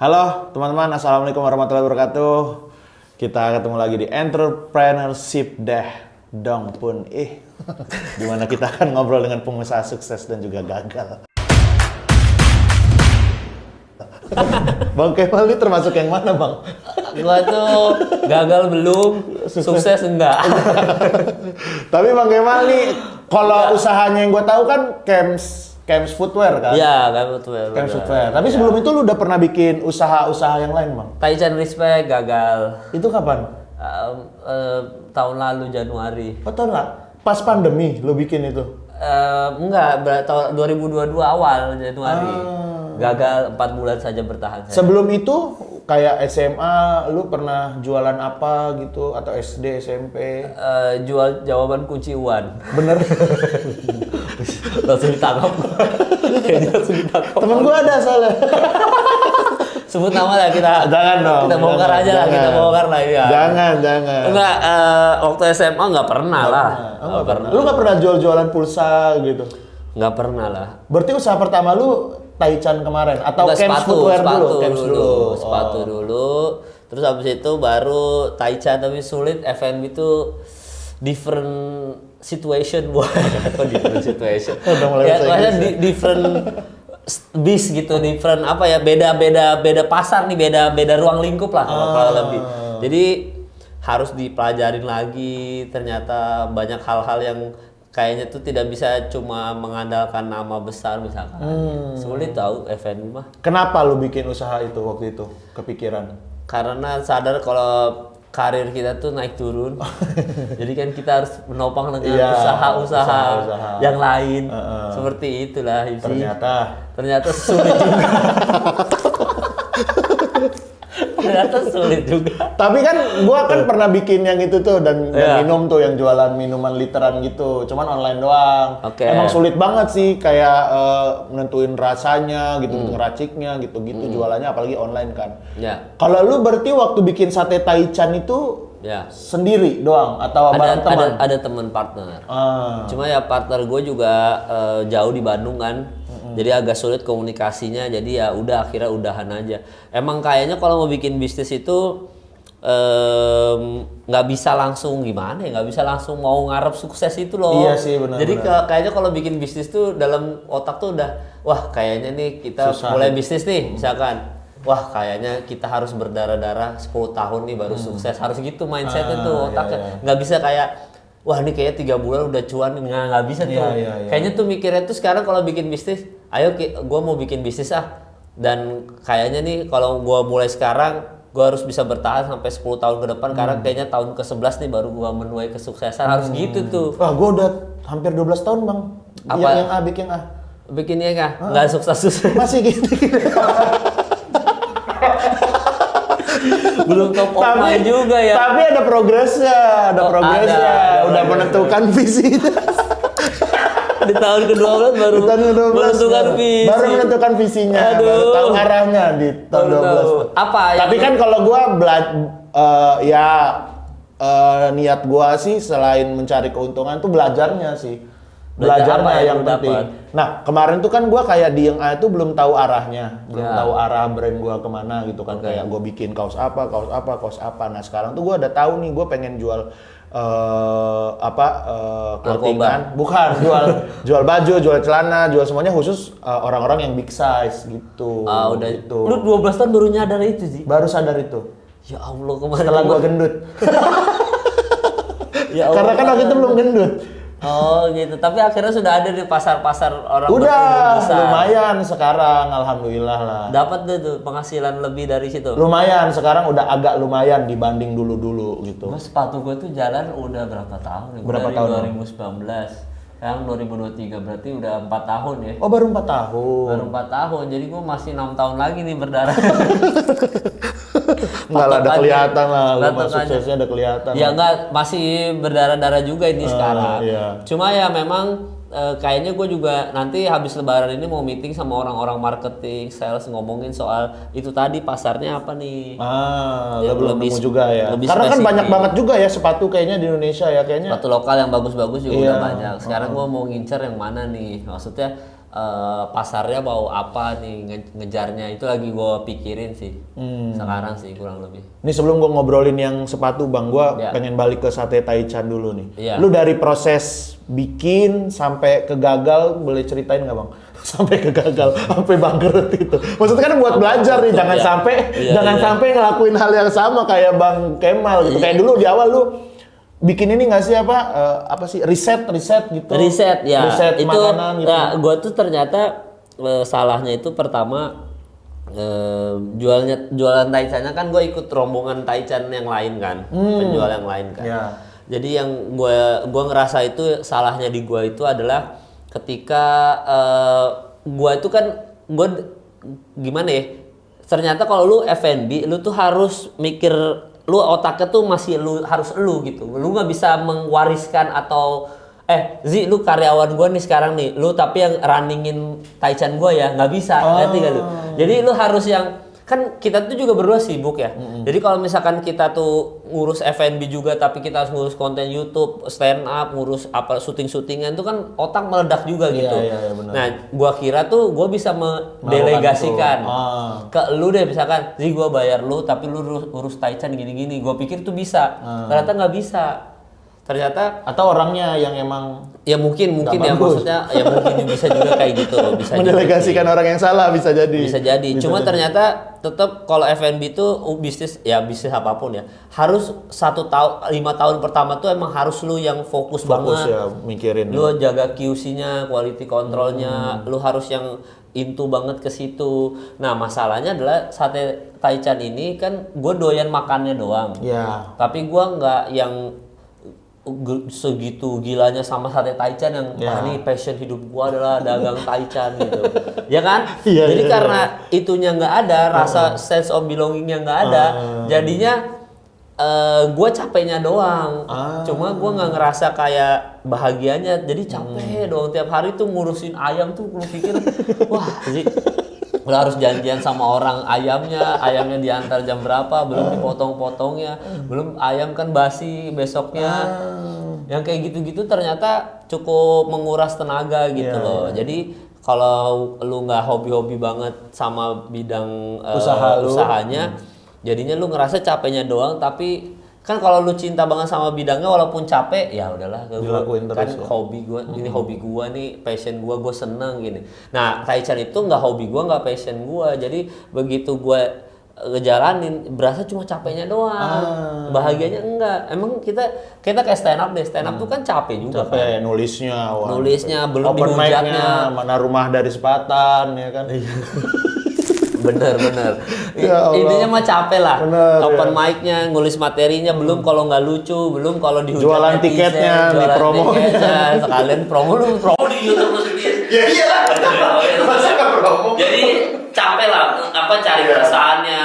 Halo teman-teman, assalamualaikum warahmatullahi wabarakatuh. Kita ketemu lagi di Entrepreneurship Day Dong Pun dimana kita akan ngobrol dengan pengusaha sukses dan juga gagal. Bang Kemal ini termasuk yang mana, Bang? Gua tuh gagal belum, sukses enggak. Tapi Bang Kemal nih, kalau usahanya yang gue tahu kan Camps Footwear kan? Iya, Camps Footwear. Camps Footwear. Tapi sebelum itu lu udah pernah bikin usaha-usaha yang lain, Bang? Taichan Respect gagal. Itu kapan? Tahun lalu Januari. Oh, tahun lah. Pas pandemi lu bikin itu? Enggak, tahun 2022 awal Januari. Gagal 4 bulan saja bertahan. Sebelum itu kayak SMA lu pernah jualan apa gitu atau SD, SMP? Jual jawaban kunci uan. Bener. Langsung ditangkap. Kayaknya langsung ditangkap. Temen gua ada soalnya. Sebut nama lah kita. Jangan dong. Kita bongkar aja lah, kita bongkar lah ya. Jangan. Enggak, waktu SMA enggak pernah lah. Enggak pernah. Lu nggak pernah jual-jualan pulsa gitu? Enggak pernah lah. Berarti usaha pertama lu Taichan kemarin atau Camps Footwear dulu? Camps dulu. Sepatu dulu. Terus habis itu baru Taichan, tapi sulit. F&B itu different situation buat different situation. Udah mulai Ya, maksudnya different bis gitu, different apa ya, beda pasar nih, beda ruang lingkup lah kalau lebih. Jadi harus dipelajarin lagi, ternyata banyak hal-hal yang kayaknya tuh tidak bisa cuma mengandalkan nama besar misalkan. Sulit tahu F&B mah. Kenapa lu bikin usaha itu waktu itu? Kepikiran? Karena sadar kalau karir kita tuh naik turun. Jadi kan kita harus menopang dengan usaha-usaha yang lain. Seperti itulah Ipsi. Ternyata sulit juga. Ternyata sulit juga. Tapi kan gua kan pernah bikin yang itu tuh dan yang minum tuh, yang jualan minuman literan gitu. Cuman online doang. Emang sulit banget sih kayak nentuin rasanya gitu, ngeraciknya gitu-gitu jualannya apalagi online kan. Kalau lu berarti waktu bikin sate Taichan itu sendiri doang atau bareng teman? Ada teman partner. Cuma ya partner gue juga jauh di Bandung kan. Jadi agak sulit komunikasinya, jadi ya udah akhirnya udahan aja. Emang kayaknya kalau mau bikin bisnis itu nggak bisa langsung gimana ya, nggak bisa langsung mau ngarep sukses itu loh. Iya sih, benar. Jadi kayaknya kalau bikin bisnis tuh dalam otak tuh udah, wah kayaknya nih kita mulai bisnis nih, misalkan, wah kayaknya kita harus berdarah-darah 10 tahun nih baru sukses, harus gitu mindsetnya tuh otaknya. Nggak bisa kayak, wah ini kayaknya 3 bulan udah cuan, nggak bisa tuh. Kayaknya tuh mikirnya tuh sekarang kalau bikin bisnis, ayo gue mau bikin bisnis dan kayaknya nih kalau gue mulai sekarang, gue harus bisa bertahan sampai 10 tahun ke depan, karena kayaknya tahun ke-11 nih baru gue menuai kesuksesan, harus gitu tuh. Wah, gue udah hampir 12 tahun, Bang. Apa? Yang A, bikin A. Bikinnya nggak sukses-sukses. Masih gitu. Belum top of mind juga ya. Tapi ada progresnya, ada udah menentukan visi. Di tahun ke-12 baru baru menentukan visinya, baru tahu arahnya di tahun 12. Apa? Tapi kan kalau gua niat gua sih selain mencari keuntungan tuh belajarnya sih. Belajarnya yang penting. Nah, kemarin tuh kan gua kayak di yang A itu belum tahu arahnya, belum tahu arah brand gua kemana gitu kan. Kayak gua bikin kaos apa. Nah, sekarang tuh gua udah tahu nih gua pengen jual clothingan, bukan jual baju, jual celana, jual semuanya khusus orang-orang yang big size gitu. Udah gitu. Lu 12 tahun baru nyadar itu sih? Baru sadar itu. Ya Allah, kemarin setelah gua gendut. Ya Allah, karena kan waktu itu belum gendut. Oh gitu, tapi akhirnya sudah ada di pasar-pasar orang udah besar. Lumayan sekarang, alhamdulillah lah. Dapat tuh penghasilan lebih dari situ. Lumayan, sekarang udah agak lumayan dibanding dulu gitu. Mas, sepatu gue tuh jalan udah berapa tahun? Berapa dari tahun? 2019. Sekarang 2023, berarti udah 4 tahun ya. Oh, baru 4 tahun. Baru 4 tahun, jadi gue masih 6 tahun lagi nih berdarah. Enggak lah, ada kelihatan lah, lu suksesnya ada kelihatan. Ya enggak, masih berdarah-darah juga ini sekarang. Cuma ya memang kayaknya gue juga nanti habis lebaran ini mau meeting sama orang-orang marketing, sales, ngomongin soal itu tadi pasarnya apa nih. Ya, belum nemu juga ya. Karena kan banyak banget juga ya sepatu kayaknya di Indonesia ya kayaknya. Sepatu lokal yang bagus-bagus juga udah banyak. Sekarang gue mau ngincer yang mana nih, maksudnya pasarnya mau apa nih ngejarnya, itu lagi gue pikirin sih sekarang sih kurang lebih. Ini sebelum gue ngobrolin yang sepatu Bang, gue pengen balik ke sate Taichan dulu nih. Iya. Lu dari proses bikin sampai ke gagal, boleh ceritain nggak Bang? Sampai ke gagal, sampai bangkrut itu. Maksudnya kan buat belajar nih, jangan sampai ngelakuin hal yang sama kayak Bang Kemal gitu. Kayak dulu di awal lu bikin ini nggak sih apa sih riset gitu. Riset itu makanan gitu. Nah, gue tuh ternyata salahnya itu pertama jualan Taichannya kan gue ikut rombongan Taichan yang lain kan, penjual yang lain kan. Yeah. Jadi yang gue ngerasa itu salahnya di gue itu adalah ketika gue itu kan gimana ya? Ternyata kalau lu F&B lu tuh harus mikir, lu otaknya tuh masih harus gitu. Lu nggak bisa mewariskan atau Zi lu karyawan gue nih sekarang nih, lu tapi yang runningin Taichan gue ya, nggak bisa, ngerti gak lu? Jadi lu harus yang, kan kita tuh juga berdua sibuk ya. Jadi kalau misalkan kita tuh ngurus F&B juga tapi kita harus ngurus konten YouTube, stand up, ngurus apa syuting-syutingan itu kan otak meledak juga gitu. Iya, benar. Nah, gua kira tuh gua bisa mendelegasikan ke lu deh, misalkan, Zi gua bayar lu tapi lu urus Taichan gini-gini. Gua pikir tuh bisa. Ternyata nggak bisa. Ternyata atau orangnya yang emang ya mungkin ya, maksudnya ya mungkin bisa juga kayak gitu, bisa mendelegasikan orang yang salah, bisa jadi. Cuma ternyata tetap kalau F&B itu bisnis apapun ya, harus 1 tahun 5 tahun pertama tuh emang harus lu yang fokus banget ya, mikirin lu jaga QC-nya, quality control-nya, lu harus yang into banget ke situ. Nah masalahnya adalah sate Taichan ini kan gue doyan makannya doang, tapi gue nggak yang segitu gilanya sama sate Taichan yang ini passion hidup gua adalah dagang Taichan gitu. Ya kan? Jadi karena itunya nggak ada, rasa sense of belongingnya nggak ada, jadinya gua capeknya doang. Cuma gua nggak ngerasa kayak bahagianya, jadi capek doang tiap hari tuh ngurusin ayam tuh. Gua pikir wah sih, lu harus janjian sama orang ayamnya diantar jam berapa, belum dipotong-potongnya, belum ayam kan basi besoknya. Yang kayak gitu-gitu ternyata cukup menguras tenaga gitu loh. Jadi kalau lu nggak hobi-hobi banget sama bidang usahanya, jadinya lu ngerasa capeknya doang, tapi kan kalau lu cinta banget sama bidangnya walaupun capek ya udahlah, dilakuin kan terus ya. Hobi gua ini hobi gua nih, passion gua seneng gini. Nah Taichan itu nggak hobi gua, nggak passion gua, jadi begitu gua ngejalanin berasa cuma capeknya doang, bahagianya enggak. Emang kita kayak stand up tuh kan capek juga, capek kan? nulisnya belum open mic-nya, mana rumah dari Sepatan ya kan. Bener. Ya Intinya mah capek lah. Open ya. mic-nya, ngulis materinya, belum kalau nggak lucu, belum kalau dihujat jualan tiketnya, di promo. Sekalian promo di YouTube lu sendiri. Ya iya. Masa nggak promo? Jadi capek lah, cari keresahannya,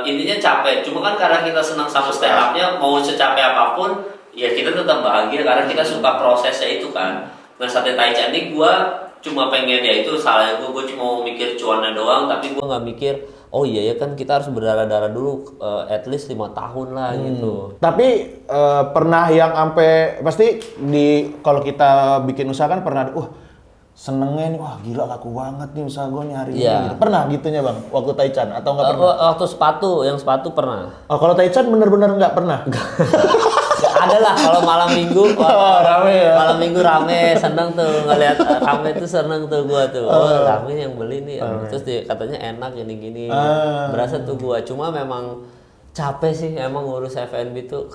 intinya capek. Cuma kan karena kita senang sama stand up-nya, mau secapek apapun, ya kita tetap bahagia karena kita suka prosesnya itu kan. Nah sate Taichan ini gua cuma pengen, ya itu salahnya gue cuma mau mikir cuannya doang, tapi gue nggak mikir oh iya ya kan kita harus berdarah-darah dulu at least 5 tahun lah gitu. Tapi pernah yang sampai pasti kalau kita bikin usaha kan pernah senengnya nih, wah gila laku banget nih usaha gue nih hari ini gitu. Pernah gitunya Bang waktu Taichan atau nggak pernah? Waktu sepatu pernah. Oh kalau Taichan bener-bener nggak pernah? Ada lah kalau malam minggu rame ya. Malam minggu rame, seneng tuh ngeliat rame tuh, seneng tuh gua tuh. Rame yang beli nih. Terus katanya enak gini-gini. Berasa tuh gua. Cuma memang capek sih emang ngurus F&B tuh.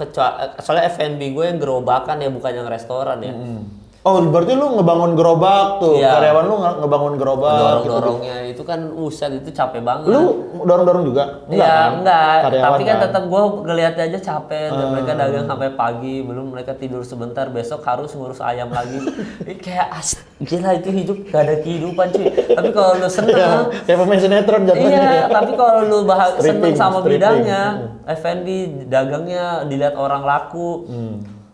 Soalnya F&B gue yang gerobakan ya, bukan yang restoran ya. Oh, berarti lu ngebangun gerobak tuh. Iya. Karyawan lu ngebangun gerobak. Dorong-dorongnya gitu. Itu kan itu capek banget. Lu dorong-dorong juga? Enggak. Tapi kan tetap gue ngeliatnya aja capek. Dan mereka dagang sampai pagi, belum mereka tidur sebentar, besok harus ngurus ayam lagi. Kayak gila, itu hidup gak ada kehidupan cuy. Tapi kalau lu seneng, kayak pemain sinetron jatuhnya. Iya, tapi kalau lu seneng sama bidangnya, F&B, dagangnya dilihat orang laku.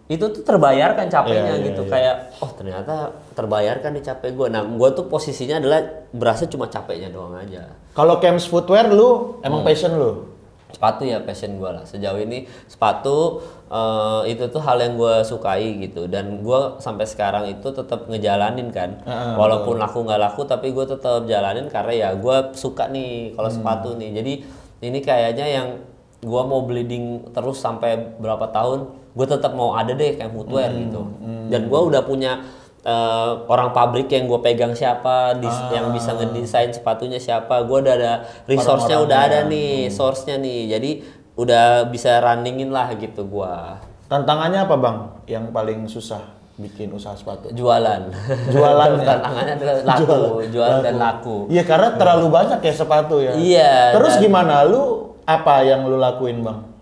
Itu tuh terbayarkan capeknya gitu. Kayak ternyata terbayarkan nih capek gue. Nah gue tuh posisinya adalah berasa cuma capeknya doang aja. Kalau Camps Footwear lu emang passion lu? Sepatu ya passion gue lah. Sejauh ini sepatu itu tuh hal yang gue sukai gitu. Dan gue sampai sekarang itu tetap ngejalanin kan. Walaupun laku nggak laku, tapi gue tetap jalanin karena ya gue suka nih kalau sepatu nih. Jadi ini kayaknya yang gue mau bleeding terus sampai berapa tahun. Gue tetap mau ada deh kayak footwear gitu. Dan gue udah punya orang pabrik yang gue pegang siapa, yang bisa ngedesain sepatunya siapa, gue udah ada resource-nya, udah ada nih, source-nya nih, jadi udah bisa runningin lah gitu gue. Tantangannya apa bang yang paling susah bikin usaha sepatu? Jualan. Tantangannya adalah laku, jualan dan laku. Iya karena terlalu banyak ya sepatu ya. Iya. Terus gimana lu, apa yang lu lakuin bang?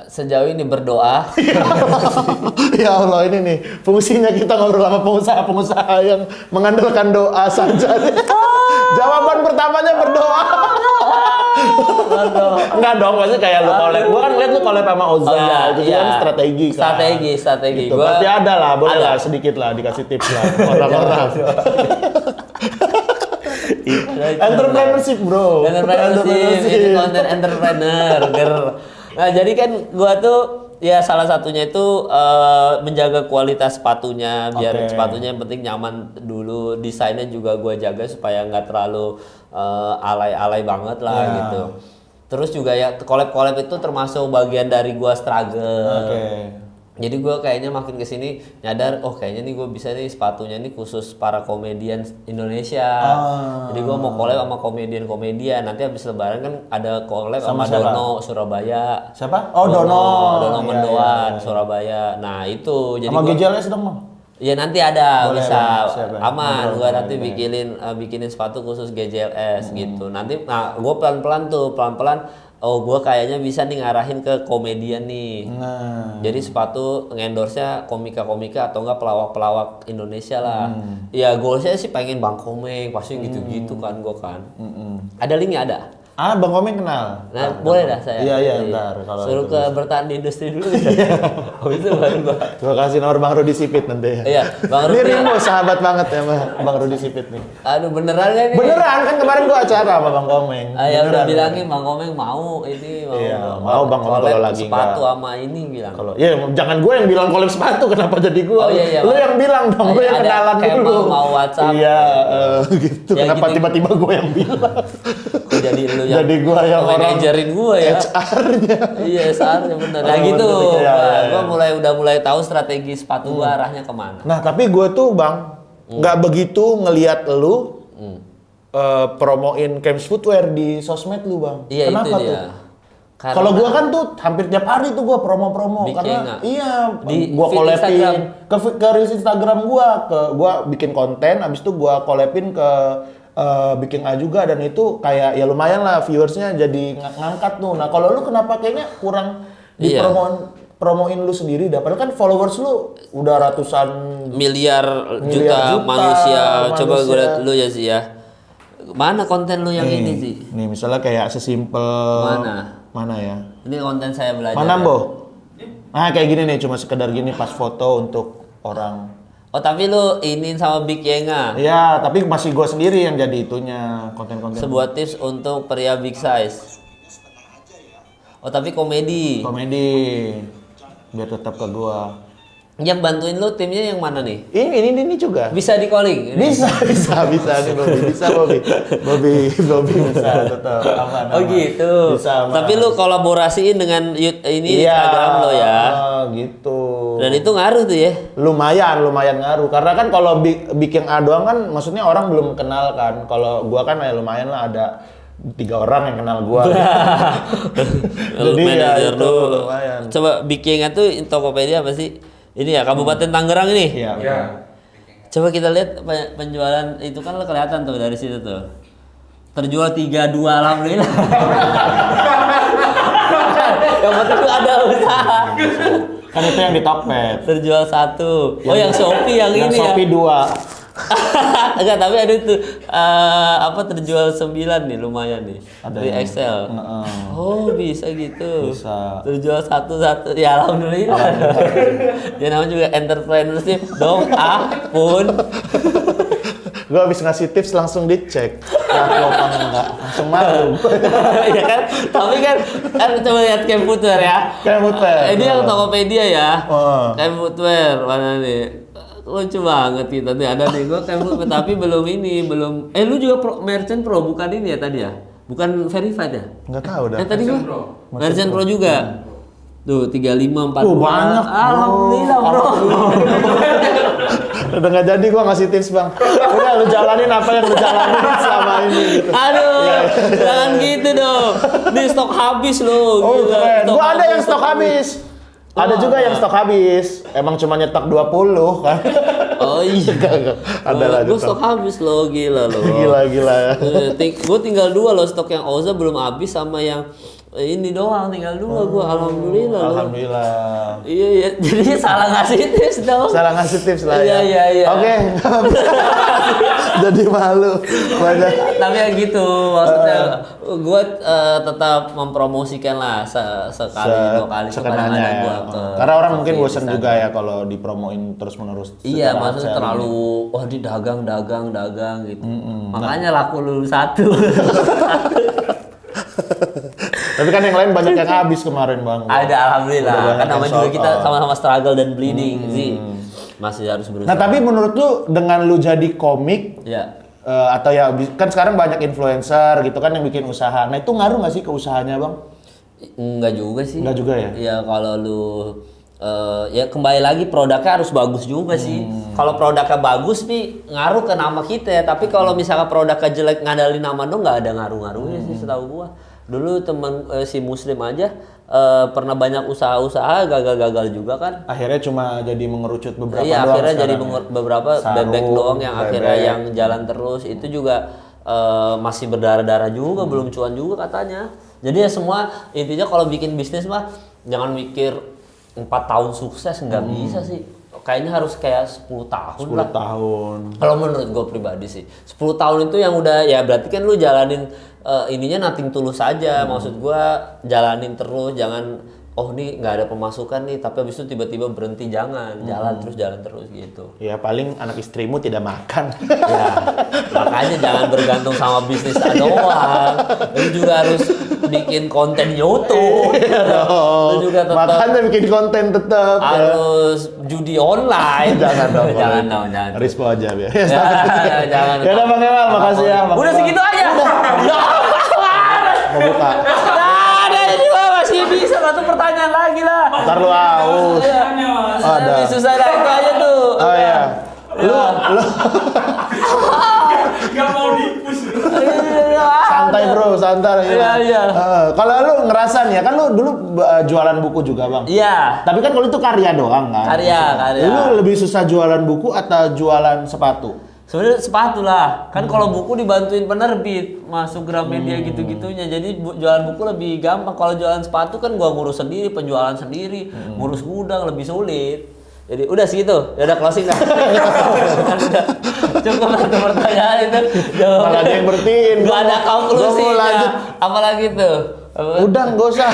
Sejauh ini berdoa. Ya Allah, ini nih fungsinya kita ngobrol sama pengusaha-pengusaha yang mengandalkan doa saja. Jawaban pertamanya berdoa. Enggak dong, maksudnya kayak lu collab. Gua kan ngeliat lu collab sama Oza, itu kan strategi kan. Strategi. Gitu. Pasti ada lah, boleh lah sedikit lah dikasih tips lah orang-orang. Entrepreneurship bro. Ini konten entrepreneur. Nah jadi kan gua tuh ya salah satunya itu menjaga kualitas sepatunya, biar sepatunya yang penting nyaman dulu, desainnya juga gua jaga supaya nggak terlalu alay-alay banget lah gitu. Terus juga ya collab itu termasuk bagian dari gua struggle. Jadi gue kayaknya makin kesini nyadar, oh kayaknya nih gue bisa nih sepatunya nih khusus para komedian Indonesia. Jadi gue mau collab sama komedian. Nanti habis lebaran kan ada collab sama Dono Surabaya. Siapa? Oh Dono Mendoan Surabaya. Nah itu jadi sama GJLS dong bang? Ya nanti ada. Boleh, bisa aman. Gue nanti bikinin sepatu khusus GJLS gitu. Nanti gue pelan-pelan oh gue kayaknya bisa nih ngarahin ke komedian nih. Jadi sepatu ngendorse-nya komika-komika atau enggak pelawak-pelawak Indonesia lah. Ya goalsnya sih pengen Bang Komeng, pasti gitu-gitu kan gue kan. Ada linknya ada? Bang Komeng kenal. Nah boleh dah saya. Iya ntar. Suruh ke bertahan di industri dulu ya. Habis itu baru gua. Gua kasih nomor Bang Rudi Sipit nanti ya. Iya, Bang Rudi. Ini Rimo sahabat banget ya Bang Rudi Sipit nih. Aduh beneran kan nih? Beneran kan kemarin gua acara sama Bang Komeng. Ya udah bilangin Bang Komeng mau ini mau. Iya, mau Bang Komeng kalau lagi sepatu sama ini bilang. Kalau jangan gua yang bilang collab sepatu, kenapa jadi gua? Iya. Lu yang bilang dong, lu yang kenalan dulu. Mau WhatsApp. Iya, gitu. Kenapa tiba-tiba gua yang bilang? Jadi lu yang jadi gua yang manajerin gua ya. HR-nya. Iya, HR-nya bener. Nah gitu. Gua mulai tahu strategi sepatu gua arahnya kemana. Nah, tapi gua tuh Bang nggak begitu ngelihat lu promoin Camps Footwear di sosmed lu Bang. Iya, kenapa itu tuh? dia. Kalau gua kan tuh hampir tiap hari tuh gua promo-promo karena gua collabin ke reels Instagram gua bikin konten, habis itu gua collabin ke bikin juga, dan itu kayak ya lumayan lah viewersnya jadi ngangkat tuh. Nah kalau lu kenapa kayaknya kurang promoin lu sendiri, padahal kan followers lu udah ratusan miliar juta manusia. Coba gue liat lu ya sih ya. Mana konten lu yang ini sih? Nih misalnya kayak sesimpel mana ya? Ini konten saya belajar. Mana Bo? Nah kayak gini nih, cuma sekedar gini pas foto untuk orang. Oh tapi lu ini sama Big Yenga? Iya, tapi masih gue sendiri yang jadi itunya, konten-konten. Sebuah tips untuk pria big size. Oh tapi komedi. Biar tetap ke gua. Yang bantuin lu timnya yang mana nih? Ini juga. Bisa di calling? Bisa nih Bobby bisa tetap aman. Oh gitu. Bisa aman. Tapi lu kolaborasiin dengan Instagram lo ya. Gitu. Dan itu ngaruh tuh ya? Lumayan ngaruh. Karena kan kalau bikin A doang kan maksudnya orang belum kenal kan. Kalau gua kan ya lumayan lah, ada 3 orang yang kenal gua. Jadi manajer itu lu. lumayan. Coba bikin tuh Tokopedia apa sih? Ini ya Kabupaten Tangerang ini. Iya. Coba kita lihat penjualan itu kan lo kelihatan tuh dari situ tuh. Terjual 32 alhamdulillah. Yang penting tuh ada usaha. Kan itu yang di Tokped. Terjual 1. Yang Shopee yang ini ya. Shopee 2. Enggak, tapi ada itu terjual 9 nih, lumayan nih. Ada di Excel. Oh, bisa gitu. Bisa. Terjual satu. Ya alhamdulillah. Ya namanya juga entrepreneurship dong, pun. Gue habis ngasih tips langsung dicek. Laku apa enggak? Langsung malu. Iya kan? Tapi kan coba lihat Camp Footwear ya. Camp Footwear. Ini yang Tokopedia ya. Oh. Camp Footwear mana nih? Lucu banget kita nih, ada nih gue Camp Footwear tapi belum. Lu juga merchant pro bukan ini ya tadi ya? Bukan verified ya? Enggak tahu dah. Tadi gue merchant pro juga. Tuh 35 40. Banyak. Alhamdulillah, Bro. Udah nggak jadi gua ngasih tips, Bang. Udah lu jalanin apa yang lu jalanin selama ini gitu. Aduh, jangan gitu dong. Nih stok habis loh. Oh, gila. keren. Gua ada yang stok habis. Ada juga yang stok habis. Emang cuma nyetok 20 kan. Oh iya. Ada lah. Gue stok habis loh, gila loh. Gila. Gue tinggal 2 loh, stok yang Oza belum habis sama yang ini doang, tinggal 2 gue. Alhamdulillah loh. Alhamdulillah. Iya, jadi salah ngasih tips dong. Salah ngasih tips lah ya. Iya. Oke. Jadi malu. Banyak. Tapi ya gitu, maksudnya gue tetap mempromosikan lah sekali 2 kali sekenanya ya. gua Karena orang mungkin bosan juga ya kalau dipromoin terus-menerus. Iya, maksudnya terlalu wah di dagang gitu. Makanya laku lu 1. Tapi kan yang lain banyak yang habis kemarin, Bang. Ada, alhamdulillah. Kan namanya juga kita out. sama-sama struggle dan bleeding sih. Masih harus berusaha. Nah, tapi menurut lu dengan lu jadi komik Ya. atau ya kan sekarang banyak influencer gitu kan yang bikin usaha. Nah, itu ngaruh nggak sih ke usahanya, Bang? Enggak juga sih. Enggak juga ya? Iya, kalau lu ya kembali lagi produknya harus bagus juga sih. Kalau produknya bagus nih ngaruh ke nama kita ya. Tapi kalau misalnya produknya jelek ngadalin nama dong nggak ada ngaruh-ngaruhnya sih setahu gua. Dulu teman si Muslim aja pernah banyak usaha-usaha gagal-gagal juga kan. Akhirnya cuma jadi mengerucut beberapa Iya, doang. akhirnya jadi sekarang. beberapa bebek doang yang akhirnya yang jalan terus. Itu juga masih berdarah-darah juga, belum cuan juga katanya. Jadi ya semua intinya kalau bikin bisnis mah jangan mikir 4 tahun sukses, nggak bisa sih. Kayaknya harus kayak 10 tahun 10 lah. tahun. Kalau menurut gue pribadi sih 10 tahun itu yang udah ya berarti kan lu jalanin ininya nothing tulus aja. Maksud gue jalanin terus, jangan oh nih nggak ada pemasukan nih tapi habis itu tiba-tiba berhenti, jangan. Jalan terus gitu. Ya paling anak istrimu tidak makan. Ya, makanya jangan bergantung sama bisnis doang. Lu juga harus bikin konten YouTube. Lu juga tetap Makanya bikin konten tetap. harus judi online. Jangan dong. jangan. Rispo aja biar. Jangan. Ya udah Bang Kemal, makasih ya. Bang Udah Kemal. segitu aja. Mau buka. Ada ini mah masih bisa satu pertanyaan lagi lah. Ntar lu haus. Ada. Susah dah itu aja tuh. Oh iya. Lu Gak mau dipus. santai bro, santai. Iya. Kalau lu ngerasa nih ya, kan lu dulu jualan buku juga Bang. Iya. Tapi kan kalau itu karya doang kan. Karya. Lu lebih susah jualan buku atau jualan sepatu? Sebenarnya sepatu lah, kan kalau buku dibantuin penerbit, masuk Gramedia gitu-gitunya, jadi jualan buku lebih gampang. Kalau jualan sepatu kan gua ngurus sendiri, penjualan sendiri, ngurus gudang lebih sulit. Jadi udah segitu, ya udah closing dah. Udah. Cukup satu pertanyaan itu. Malah ada yang bertiin. Gak ada Gua mau lanjut. konklusinya. Apalagi tuh. Udah, nggak usah.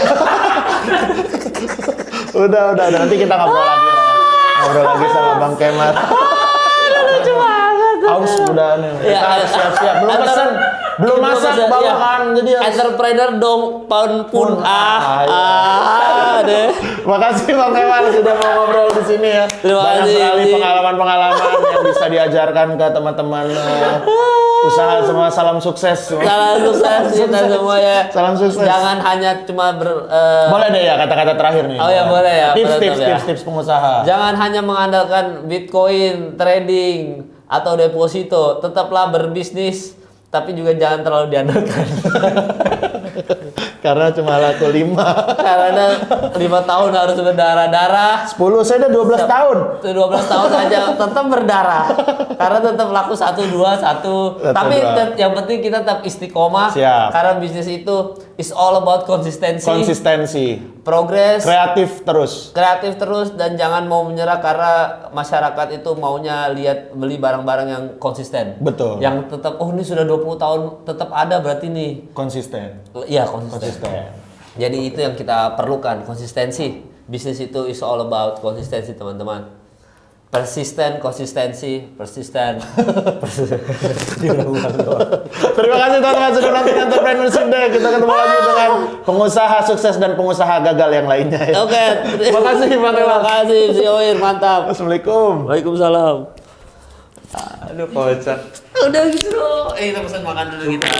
udah, nanti kita ngobrol lagi lah. Ngobrol lagi sama Bang Kemal. Lucu banget. Aus udah nih. Ya, Siap. Belum antar- pesan. Belum belum masak pesan, bawa iya. kan. Jadi harus- Entrepreneur dong pun deh. Makasih Bang Kemal sudah mau ngobrol di sini ya. Terima Banyak kasih. sekali pengalaman-pengalaman yang bisa diajarkan ke teman-teman usaha semua. Salam sukses. Salam sukses kita semua ya. Salam sukses. Jangan hanya cuma Boleh deh ya kata-kata terakhir nih. Oh ya, boleh ya. Tips pengusaha. Jangan hanya mengandalkan Bitcoin, trading atau deposito. Tetaplah berbisnis, tapi juga jangan terlalu diandalkan. Karena cuma laku 5. Karena 5 tahun harus berdarah-darah. 10 saya udah 12 tahun. 12 tahun aja tetap berdarah. Karena tetap laku 1, 2, 1. Tapi yang penting kita tetap istiqomah. Siap. Karena bisnis itu is all about konsistensi. Progres. Kreatif terus. Dan jangan mau menyerah karena masyarakat itu maunya lihat beli barang-barang yang konsisten. Betul. Yang tetap ini sudah 20 tahun tetap ada berarti nih. Konsisten. Iya, konsisten. Jadi itu yang kita perlukan, konsistensi. Bisnis itu is all about konsistensi, teman-teman. persisten, konsistensi, persisten. Terima kasih teman-teman sudah nonton Entrepreneurship Day. Kita ketemu lagi dengan pengusaha sukses dan pengusaha gagal yang lainnya. Ya. Oke. Terima kasih Bang Terima kasih Si Oir, mantap. Assalamualaikum. Waalaikumsalam. Aduh kocak. Udah gitu loh. Kita pesan makan dulu kita.